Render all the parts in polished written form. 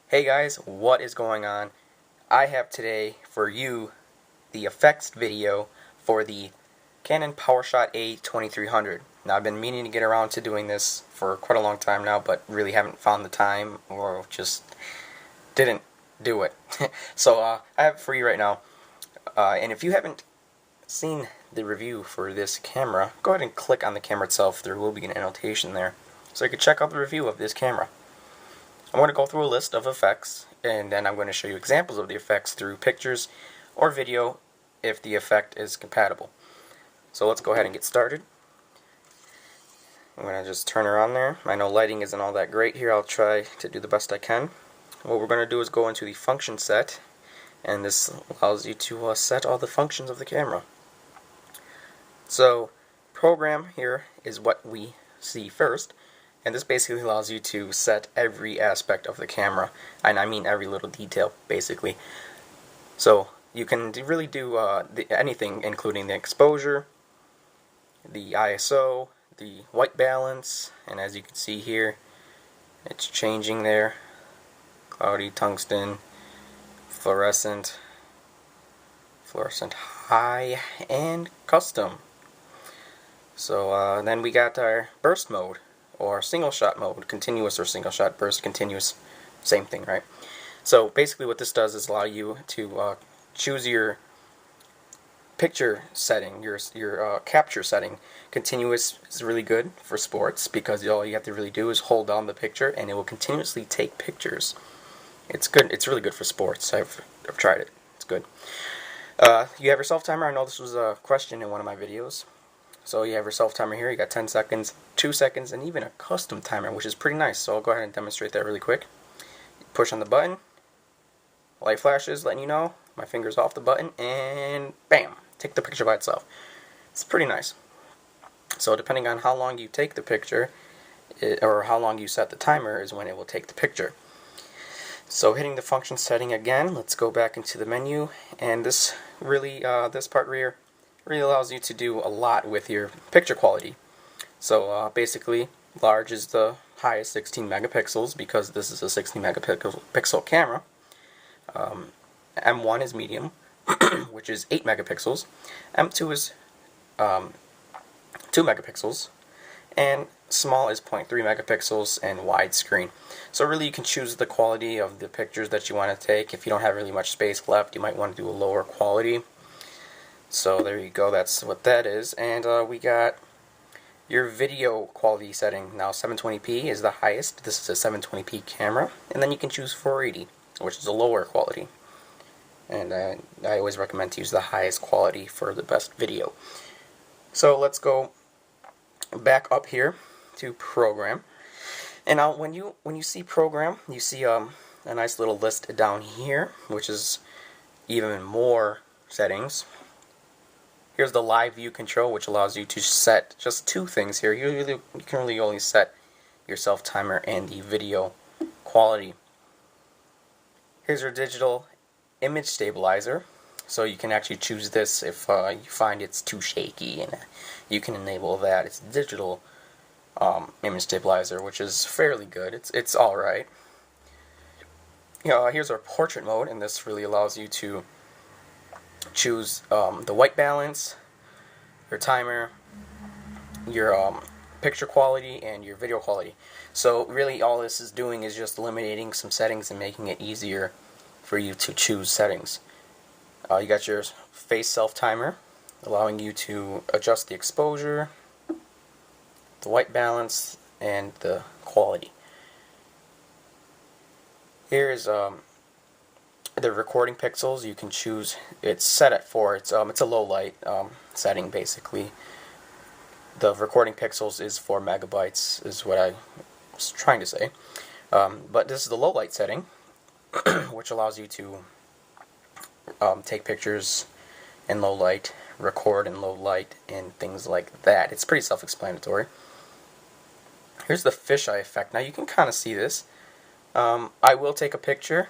Hey guys, what is going on? I have today for you the effects video for the Canon Powershot A2300. Now I've been meaning to get around to doing this for quite a long time now, but really haven't found the time or just didn't do it. So I have it for you right now. And if you haven't seen the review for this camera, go ahead and click on the camera itself. There will be an annotation there, so you can check out the review of this camera. I'm going to go through a list of effects, and then I'm going to show you examples of the effects through pictures or video if the effect is compatible. So let's go ahead and get started. I'm going to just turn her on there. I know lighting isn't all that great here. I'll try to do the best I can. What we're going to do is go into the function set, and this allows you to set all the functions of the camera. So program here is what we see first. And this basically allows you to set every aspect of the camera, and I mean every little detail, basically. So you can really do anything, including the exposure, the ISO, the white balance, and as you can see here, it's changing there. Cloudy, tungsten, fluorescent high, and custom. So then we got our burst mode, or single shot mode, continuous or single shot, burst, continuous, same thing, right? So basically what this does is allow you to choose your picture setting, your capture setting. Continuous is really good for sports because all you have to really do is hold down the picture and it will continuously take pictures. It's good. It's really good for sports. I've tried it. It's good. You have your self timer. I know this was a question in one of my videos. So you have your self timer here, you got 10 seconds, 2 seconds, and even a custom timer, which is pretty nice. So I'll go ahead and demonstrate that really quick. Push on the button, light flashes letting you know, my finger's off the button, and bam, take the picture by itself. It's pretty nice. So depending on how long you take the picture, or how long you set the timer, is when it will take the picture. So hitting the function setting again, let's go back into the menu, and this really, this part here, really allows you to do a lot with your picture quality. So basically, large is the highest, 16 megapixels, because this is a 16 megapixel camera. M1 is medium, which is 8 megapixels. M2 is 2 megapixels, and small is 0.3 megapixels, and widescreen. So really you can choose the quality of the pictures that you want to take. If you don't have really much space left, you might want to do a lower quality. So there you go, that's what that is. And we got your video quality setting. Now 720p is the highest. This is a 720p camera. And then you can choose 480, which is a lower quality. And I always recommend to use the highest quality for the best video. So let's go back up here to program. And now when you see program, you see a nice little list down here, which is even more settings. Here's the live view control, which allows you to set just 2 things here. You can really only set your self timer and the video quality. Here's your digital image stabilizer. So you can actually choose this if you find it's too shaky, and you can enable that. It's digital image stabilizer, which is fairly good. It's all right. Here's our portrait mode, and this really allows you to choose the white balance, your timer, your picture quality, and your video quality. So really all this is doing is just eliminating some settings and making it easier for you to choose settings. You got your face self timer, allowing you to adjust the exposure, the white balance, and the quality. Here's the recording pixels. You can choose. It's set at 4. It's a low light setting basically. The recording pixels is 4 megabytes is what I was trying to say. But this is the low light setting, which allows you to take pictures in low light, record in low light, and things like that. It's pretty self-explanatory. Here's the fisheye effect. Now you can kind of see this. I will take a picture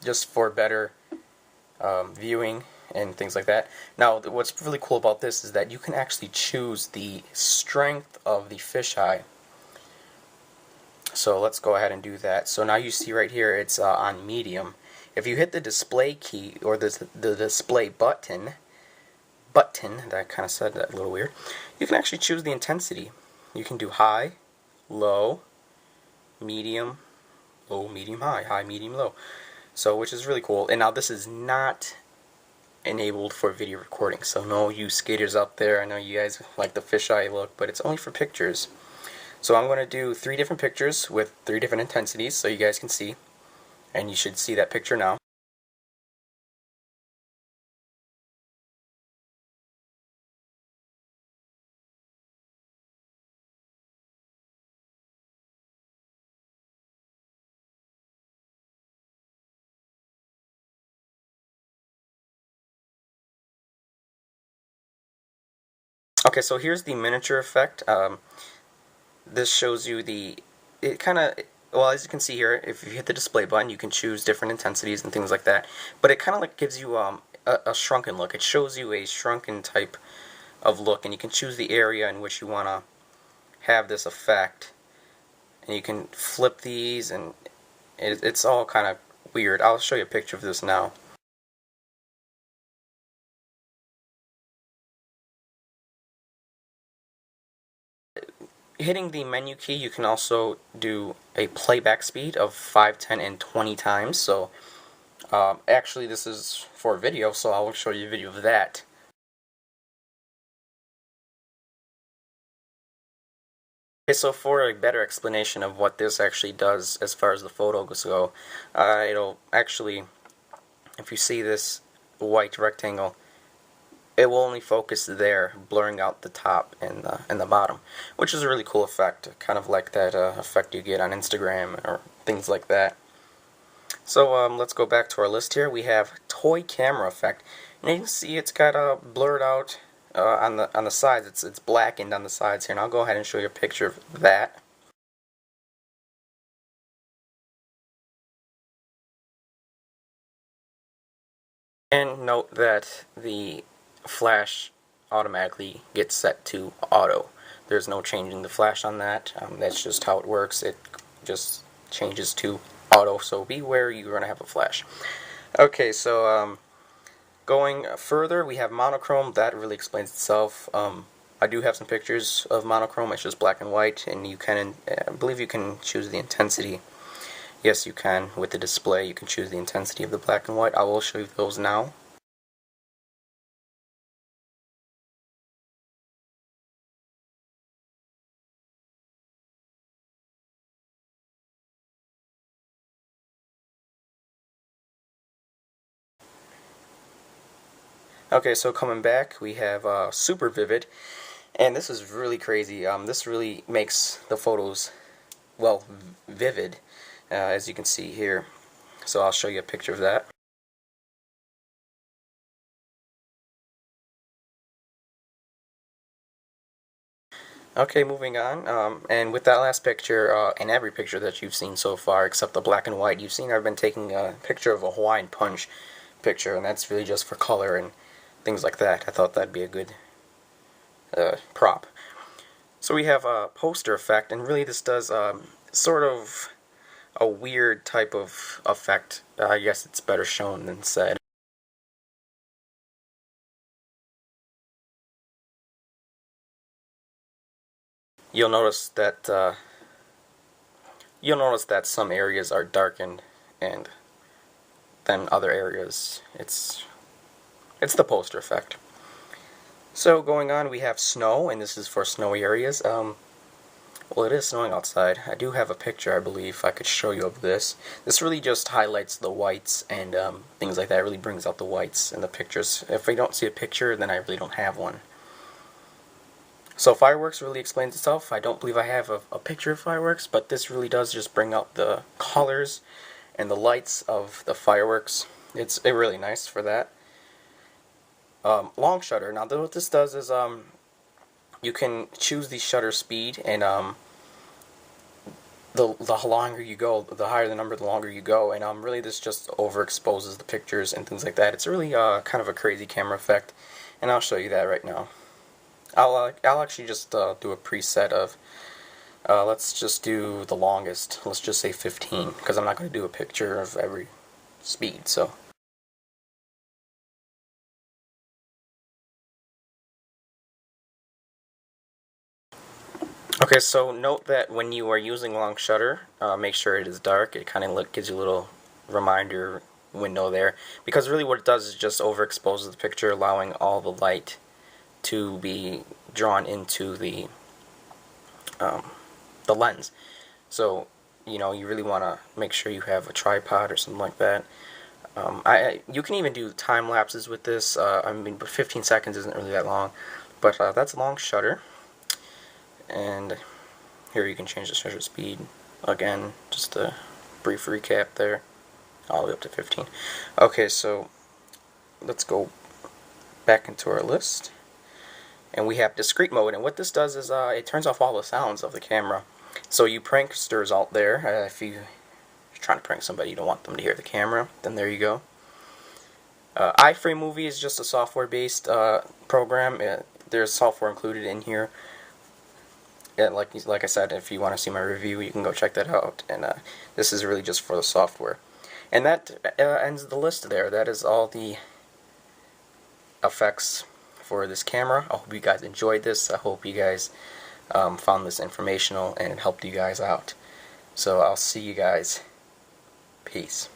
just for better viewing and things like that. Now what's really cool about this is that you can actually choose the strength of the fisheye. So let's go ahead and do that. So now you see right here it's on medium. If you hit the display key or the display button, that kind of said that a little weird, you can actually choose the intensity. You can do high, low, medium, low, medium, high, high, medium, low. So which is really cool. And now this is not enabled for video recording. So no, you skaters out there, I know you guys like the fisheye look, but it's only for pictures. So I'm going to do 3 different pictures with 3 different intensities so you guys can see. And you should see that picture now. Okay, so here's the miniature effect. This shows you well, as you can see here, if you hit the display button, you can choose different intensities and things like that. But it kind of like gives you a shrunken look. It shows you a shrunken type of look, and you can choose the area in which you want to have this effect. And you can flip these, and it's all kind of weird. I'll show you a picture of this now. Hitting the menu key, you can also do a playback speed of 5, 10, and 20 times. So actually this is for video, so I will show you a video of that. Okay, so for a better explanation of what this actually does as far as the photos go, it'll actually, if you see this white rectangle, it will only focus there, blurring out the top and the bottom, which is a really cool effect, kind of like that effect you get on Instagram or things like that. So let's go back to our list here. We have toy camera effect, and you can see it's got blurred out on the sides. It's blackened on the sides here, and I'll go ahead and show you a picture of that. And note that the flash automatically gets set to auto. There's no changing the flash on that. That's just how it works. It just changes to auto, so beware, you're going to have a flash. Okay, so going further, we have monochrome. That really explains itself. I do have some pictures of monochrome. It's just black and white, and you can, I believe you can choose the intensity. Yes, you can. With the display, you can choose the intensity of the black and white. I will show you those now. Okay, so coming back, we have super vivid, and this is really crazy. This really makes the photos, well, vivid, as you can see here. So I'll show you a picture of that. Okay, moving on, and with that last picture, and every picture that you've seen so far, except the black and white you've seen, I've been taking a picture of a Hawaiian Punch picture, and that's really just for color and things like that. I thought that'd be a good prop. So we have a poster effect, and really this does sort of a weird type of effect. I guess it's better shown than said. You'll notice that some areas are darkened, and then other areas it's the poster effect. So going on, we have snow, and this is for snowy areas. Well, it is snowing outside. I do have a picture, I believe, I could show you of this. This really just highlights the whites and things like that. It really brings out the whites in the pictures. If I don't see a picture, then I really don't have one. So fireworks really explains itself. I don't believe I have a picture of fireworks, but this really does just bring out the colors and the lights of the fireworks. It's really nice for that. Long shutter. Now what this does is you can choose the shutter speed, and the longer you go, the higher the number, the longer you go, and really this just overexposes the pictures and things like that. It's really kind of a crazy camera effect, and I'll show you that right now. I'll actually just do a preset of Let's just do the longest. Let's just say 15, because I'm not going to do a picture of every speed, so. Okay, so note that when you are using long shutter, make sure it is dark. It kind of gives you a little reminder window there, because really what it does is just overexposes the picture, allowing all the light to be drawn into the lens. So, you know, you really want to make sure you have a tripod or something like that. You can even do time lapses with this. I mean, but 15 seconds isn't really that long, but that's long shutter. And here you can change the shutter speed again, just a brief recap there, all the way up to 15. Okay, so let's go back into our list, and we have discrete mode, and what this does is it turns off all the sounds of the camera. So you pranksters out there, if you're trying to prank somebody, you don't want them to hear the camera, then there you go. Iframe Movie is just a software-based program. There's software included in here. Like I said, if you want to see my review, you can go check that out. And this is really just for the software. And that ends the list there. That is all the effects for this camera. I hope you guys enjoyed this. I hope you guys found this informational and it helped you guys out. So I'll see you guys. Peace.